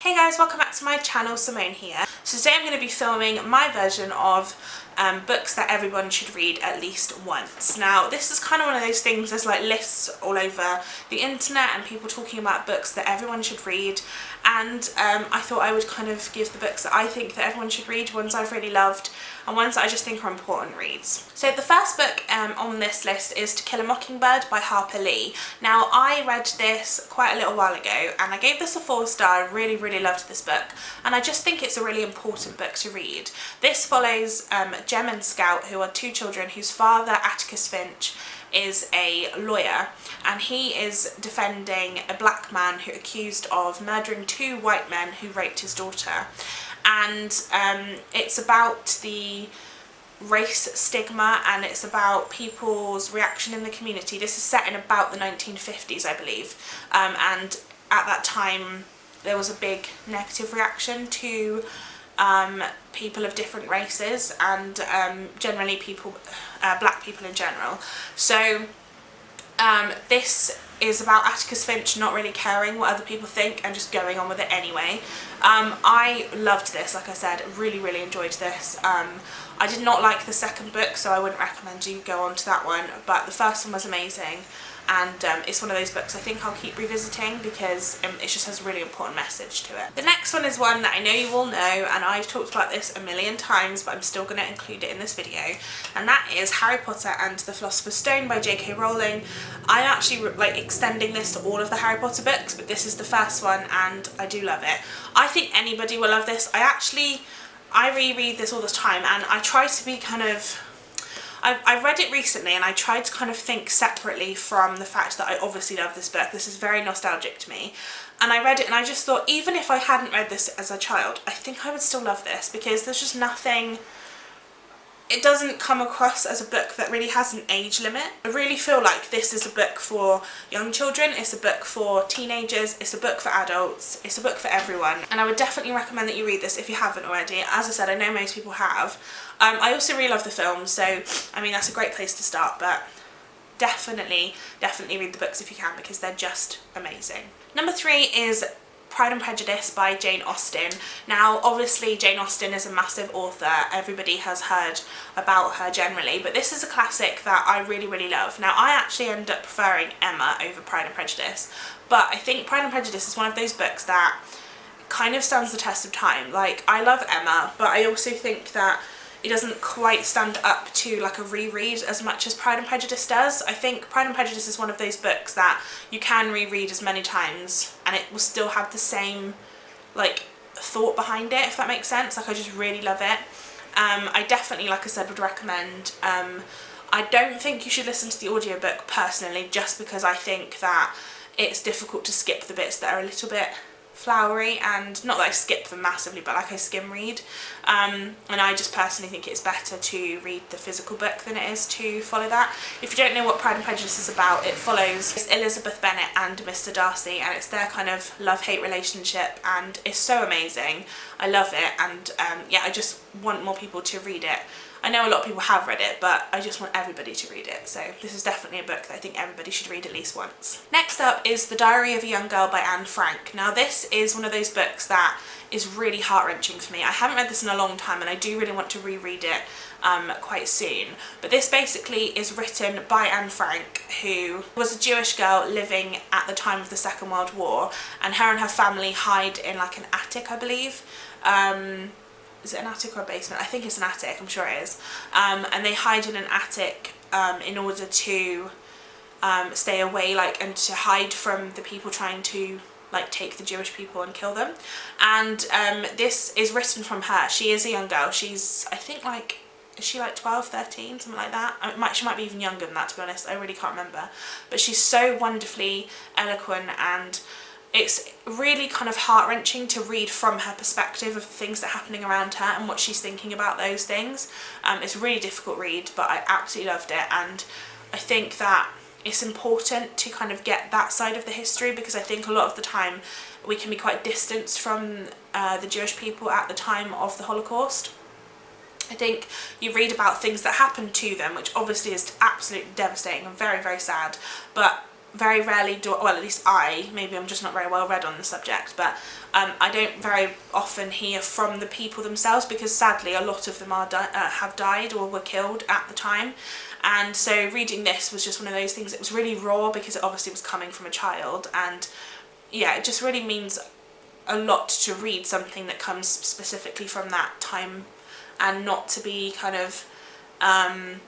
Hey guys, welcome back to my channel, Simone here. So today I'm going to be filming my version of books that everyone should read at least once. Now this is kind of one of those things, there's like lists all over the internet and people talking about books that everyone should read, and I thought I would kind of give the books that I think that everyone should read, ones I've really loved and ones that I just think are important reads. So the first book on this list is To Kill a Mockingbird by Harper Lee. Now I read this quite a little while ago and I gave this a 4-star. I really loved this book and I just think it's a really important book to read. This follows Jem and Scout, who are two children whose father, Atticus Finch, is a lawyer, and he is defending a black man who accused of murdering 2 white men who raped his daughter. And it's about the race stigma and it's about people's reaction in the community. This is set in about the 1950s, I believe, and at that time there was a big negative reaction to people of different races and generally people, black people in general. So this is about Atticus Finch not really caring what other people think and just going on with it anyway. I loved this, like I said, really enjoyed this. I did not like the second book, so I wouldn't recommend you go on to that one, but the first one was amazing, and it's one of those books I think I'll keep revisiting because it just has a really important message to it. The next one is one that I know you all know, and I've talked about this a million times, but I'm still going to include it in this video, and that is Harry Potter and the Philosopher's Stone by J.K. Rowling. I'm actually like extending this to all of the Harry Potter books, but this is the first one and I do love it. I think anybody will love this. I reread this all the time and I try to be kind of, I read it recently and I tried to kind of think separately from the fact that I obviously love this book. This is very nostalgic to me. And I read it and I just thought, even if I hadn't read this as a child, I think I would still love this because there's just nothing, it doesn't come across as a book that really has an age limit. I really feel like this is a book for young children, it's a book for teenagers, it's a book for adults, it's a book for everyone. And I would definitely recommend that you read this if you haven't already. As I said, I know most people have. I also really love the film, so I mean that's a great place to start, but definitely read the books if you can because they're just amazing. Number 3 is Pride and Prejudice by Jane Austen. Now obviously Jane Austen is a massive author, everybody has heard about her generally, but this is a classic that I really love. Now I actually end up preferring Emma over Pride and Prejudice, but I think Pride and Prejudice is one of those books that kind of stands the test of time. Like, I love Emma, but I also think that it doesn't quite stand up to like a reread as much as Pride and Prejudice does. I think Pride and Prejudice is one of those books that you can reread as many times and it will still have the same like thought behind it, if that makes sense. Like, I just really love it. I definitely, like I said, would recommend. I don't think you should listen to the audiobook personally, just because I think that it's difficult to skip the bits that are a little bit flowery, and not that I skip them massively, but like I skim read, and I just personally think it's better to read the physical book than it is to follow that. If you don't know what Pride and Prejudice is about, it follows Elizabeth Bennet and Mr. Darcy, and it's their kind of love-hate relationship, and it's so amazing. I love it, and yeah, I just want more people to read it. I know a lot of people have read it, but I just want everybody to read it, so this is definitely a book that I think everybody should read at least once. Next up is The Diary of a Young Girl by Anne Frank. Now this is one of those books that is really heart-wrenching for me. I haven't read this in a long time and I do really want to reread it quite soon, but this basically is written by Anne Frank, who was a Jewish girl living at the time of the Second World War, and her family hide in like an attic, I believe. Is it an attic or a basement? I think it's an attic, I'm sure it is. And they hide in an attic in order to stay away, like, and to hide from the people trying to like take the Jewish people and kill them. And this is written from her. She is a young girl. She's, I think, like, is she like 12, 13, something like that? She might be even younger than that, to be honest. I really can't remember. But she's so wonderfully eloquent, and it's really kind of heart-wrenching to read from her perspective of the things that are happening around her and what she's thinking about those things. It's a really difficult read, but I absolutely loved it, and I think that it's important to kind of get that side of the history, because I think a lot of the time we can be quite distanced from the Jewish people at the time of the Holocaust. I think you read about things that happened to them, which obviously is absolutely devastating and very sad, but very rarely do, well, at least maybe I'm just not very well read on the subject, but I don't very often hear from the people themselves, because sadly a lot of them are have died or were killed at the time. And so reading this was just one of those things. It was really raw because it obviously was coming from a child, and yeah, it just really means a lot to read something that comes specifically from that time and not to be kind of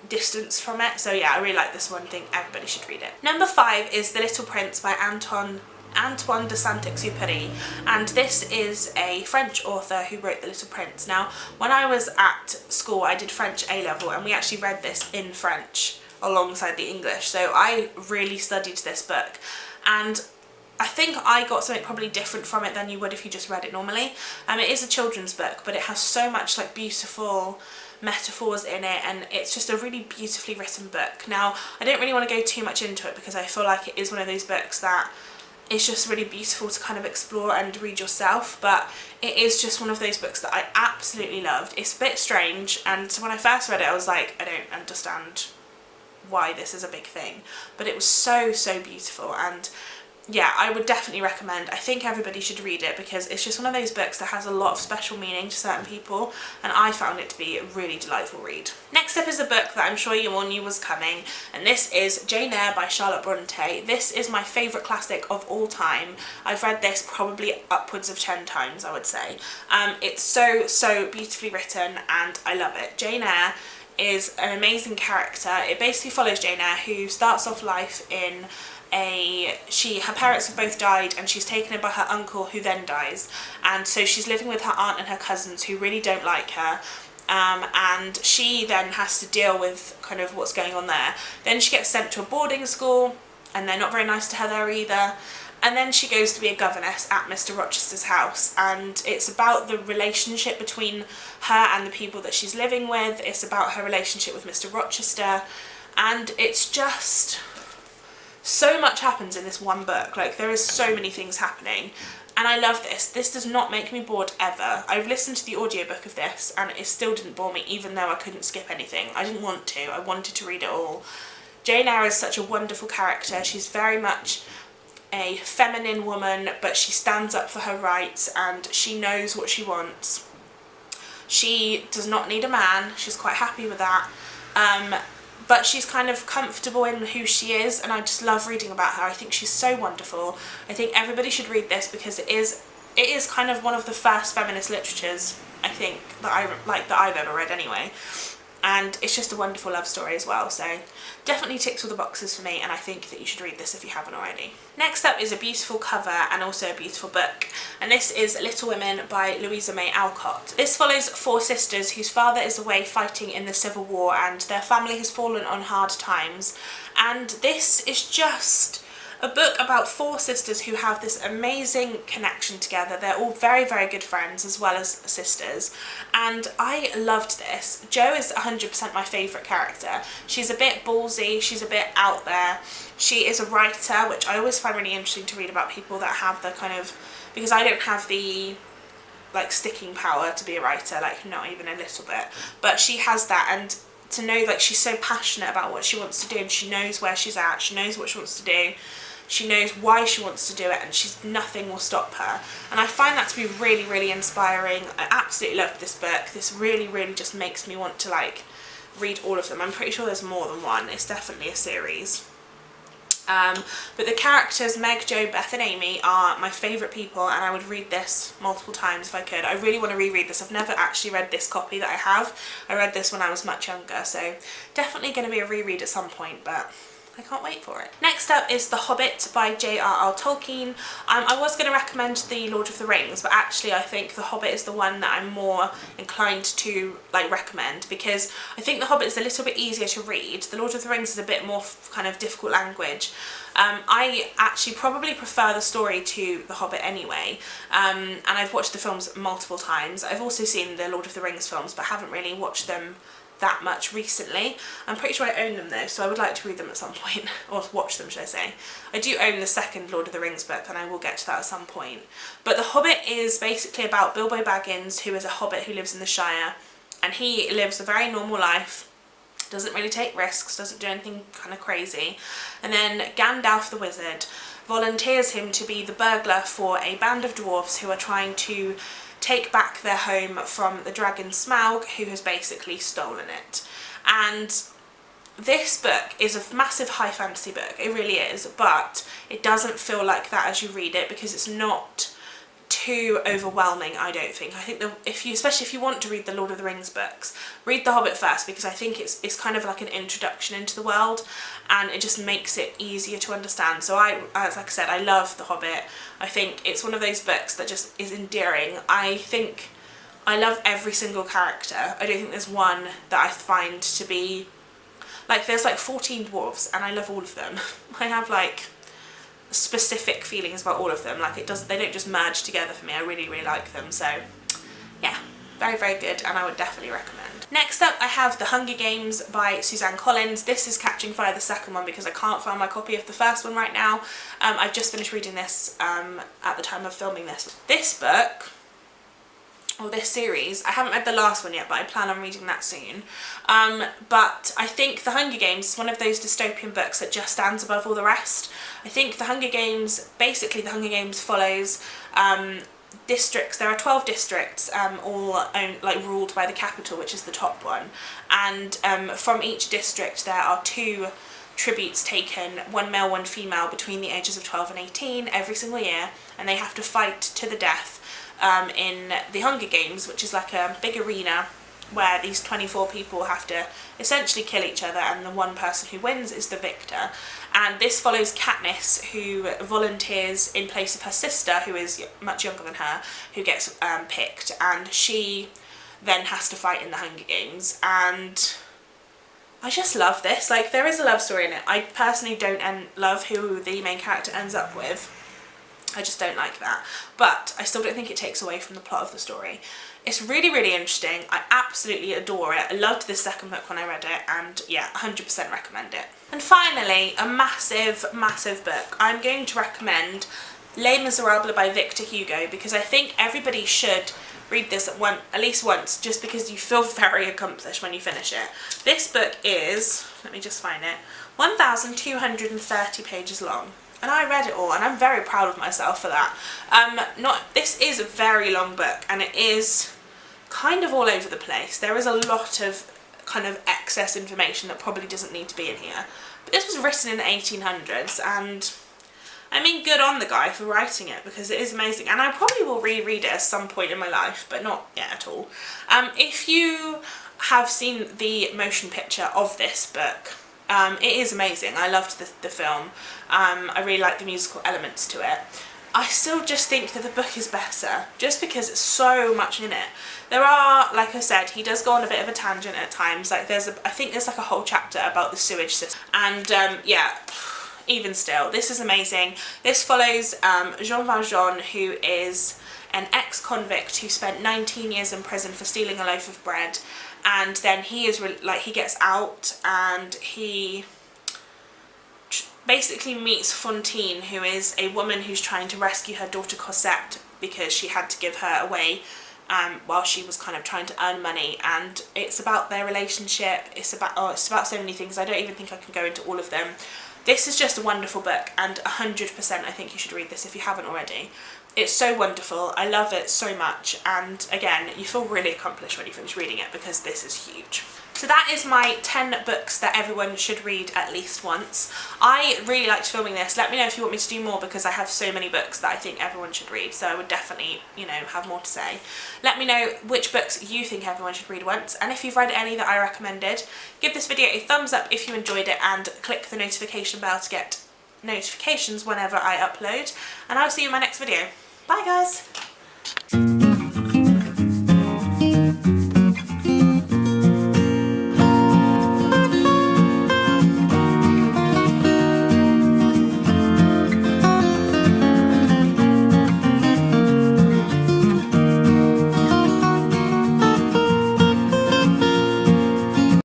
distanced from it. So yeah, I really like this one. I think everybody should read it. Number 5 is The Little Prince by Antoine de Saint-Exupéry, and this is a French author who wrote The Little Prince. Now, when I was at school, I did French A-level, and we actually read this in French alongside the English, so I really studied this book, and I think I got something probably different from it than you would if you just read it normally. It is a children's book, but it has so much like beautiful metaphors in it, and it's just a really beautifully written book. Now, I don't really want to go too much into it because I feel like it is one of those books that it's just really beautiful to kind of explore and read yourself, but it is just one of those books that I absolutely loved. It's a bit strange, and when I first read it I was like, I don't understand why this is a big thing, but it was so beautiful, and yeah, I would definitely recommend. I think everybody should read it because it's just one of those books that has a lot of special meaning to certain people, and I found it to be a really delightful read. Next up is a book that I'm sure you all knew was coming, and this is Jane Eyre by Charlotte Bronte. This is my favourite classic of all time. I've read this probably upwards of 10 times, I would say. It's so beautifully written, and I love it. Jane Eyre is an amazing character. It basically follows Jane Eyre, who starts off life in her parents have both died, and she's taken in by her uncle, who then dies, and so she's living with her aunt and her cousins, who really don't like her, and she then has to deal with kind of what's going on there. Then she gets sent to a boarding school, and they're not very nice to her there either, and then she goes to be a governess at Mr. Rochester's house, and it's about the relationship between her and the people that she's living with. It's about her relationship with Mr. Rochester, and it's just so much happens in this one book. Like, there is so many things happening, and I love this. This does not make me bored ever. I've listened to the audiobook of this and it still didn't bore me, even though I couldn't skip anything. I didn't want to. I wanted to read it all. Jane Eyre is such a wonderful character. She's very much a feminine woman, but she stands up for her rights and she knows what she wants. She does not need a man. She's quite happy with that. But she's kind of comfortable in who she is, and I just love reading about her. I think she's so wonderful. I think everybody should read this because it is kind of one of the first feminist literatures, I think, that I've ever read anyway. And it's just a wonderful love story as well, so definitely ticks all the boxes for me, and I think that you should read this if you haven't already. Next up is a beautiful cover and also a beautiful book, and this is Little Women by Louisa May Alcott. This follows 4 sisters whose father is away fighting in the Civil War, and their family has fallen on hard times, and this is just a book about 4 sisters who have this amazing connection together. They're all very good friends as well as sisters, and I loved this. Jo is 100% my favourite character. She's a bit ballsy, she's a bit out there. She is a writer, which I always find really interesting to read about people that have the kind of, because I don't have the like sticking power to be a writer, like not even a little bit, but she has that, and to know like she's so passionate about what she wants to do, and she knows where she's at, she knows what she wants to do, she knows why she wants to do it, and nothing will stop her. And I find that to be really inspiring. I absolutely love this book. This really just makes me want to like read all of them. I'm pretty sure there's more than one. It's definitely a series. But the characters, Meg, Jo, Beth and Amy, are my favourite people, and I would read this multiple times if I could. I really want to reread this. I've never actually read this copy that I have. I read this when I was much younger, so definitely going to be a reread at some point, but I can't wait for it. Next up is The Hobbit by J.R.R. Tolkien. I was going to recommend The Lord of the Rings, but actually I think The Hobbit is the one that I'm more inclined to like recommend, because I think The Hobbit is a little bit easier to read. The Lord of the Rings is a bit more kind of difficult language. I actually probably prefer the story to The Hobbit anyway, and I've watched the films multiple times. I've also seen the Lord of the Rings films, but haven't really watched them that much recently. I'm pretty sure I own them though, so I would like to read them at some point, or watch them should I say. I do own the second Lord of the Rings book, and I will get to that at some point. But The Hobbit is basically about Bilbo Baggins, who is a hobbit who lives in the Shire, and he lives a very normal life. doesn't really take risks, doesn't do anything kind of crazy. And then Gandalf the Wizard volunteers him to be the burglar for a band of dwarves who are trying to take back their home from the dragon Smaug, who has basically stolen it. And this book is a massive high fantasy book, it really is, but it doesn't feel like that as you read it because it's not too overwhelming, I don't think. I think that especially if you want to read the Lord of the Rings books, read The Hobbit first, because I think it's kind of like an introduction into the world and it just makes it easier to understand. So like I said, I love The Hobbit. I think it's one of those books that just is endearing. I think I love every single character. I don't think there's one that I find to be, like, there's like 14 dwarves and I love all of them. I have like specific feelings about all of them. Like, they don't just merge together for me. I really, really like them. So yeah, very, very good, and I would definitely recommend. Next up, I have The Hunger Games by Suzanne Collins. This is catching fire, the second one, because I can't find my copy of the first one right now. I've just finished reading this at the time of filming this. This book, or this series, I haven't read the last one yet, but I plan on reading that soon. But I think The Hunger Games is one of those dystopian books that just stands above all the rest. I think The Hunger Games, basically The Hunger Games follows districts. There are 12 districts, all ruled by the capital, which is the top one. And from each district there are 2 tributes taken, one male, one female, between the ages of 12 and 18 every single year, and they have to fight to the death in the Hunger Games, which is like a big arena where these 24 people have to essentially kill each other, and the one person who wins is the victor. And this follows Katniss, who volunteers in place of her sister, who is much younger than her, who gets picked, and she then has to fight in the Hunger Games. And I just love this. Like, there is a love story in it. I personally don't love who the main character ends up with. I just don't like that, but I still don't think it takes away from the plot of the story. It's really, really interesting. I absolutely adore it. I loved this second book when I read it, and yeah, 100% recommend it. And finally, a massive, massive book. I'm going to recommend Les Miserables by Victor Hugo, because I think everybody should read this at least once, just because you feel very accomplished when you finish it. This book is, let me just find it, 1,230 pages long. And I read it all, and I'm very proud of myself for that. This is a very long book, and it is kind of all over the place. There is a lot of kind of excess information that probably doesn't need to be in here. But this was written in the 1800s, and I mean, good on the guy for writing it, because it is amazing. And I probably will reread it at some point in my life, but not yet at all. If you have seen the motion picture of this book, it is amazing. I loved the film. I really like the musical elements to it. I still just think that the book is better, just because it's so much in it. There are, like I said, he does go on a bit of a tangent at times. Like I think there's like a whole chapter about the sewage system. And yeah, even still, this is amazing. This follows Jean Valjean, who is an ex-convict who spent 19 years in prison for stealing a loaf of bread. And then he gets out, and he basically meets Fantine, who is a woman who's trying to rescue her daughter Cosette because she had to give her away while she was kind of trying to earn money. And it's about their relationship. It's about so many things. I don't even think I can go into all of them. This is just a wonderful book, and 100% I think you should read this if you haven't already. It's so wonderful. I love it so much, and again, you feel really accomplished when you finish reading it, because this is huge. So that is my 10 books that everyone should read at least once. I really liked filming this. Let me know if you want me to do more, because I have so many books that I think everyone should read, so I would definitely, you know, have more to say. Let me know which books you think everyone should read once, and if you've read any that I recommended, give this video a thumbs up if you enjoyed it, and click the notification bell to get notifications whenever I upload, and I'll see you in my next video. Bye guys!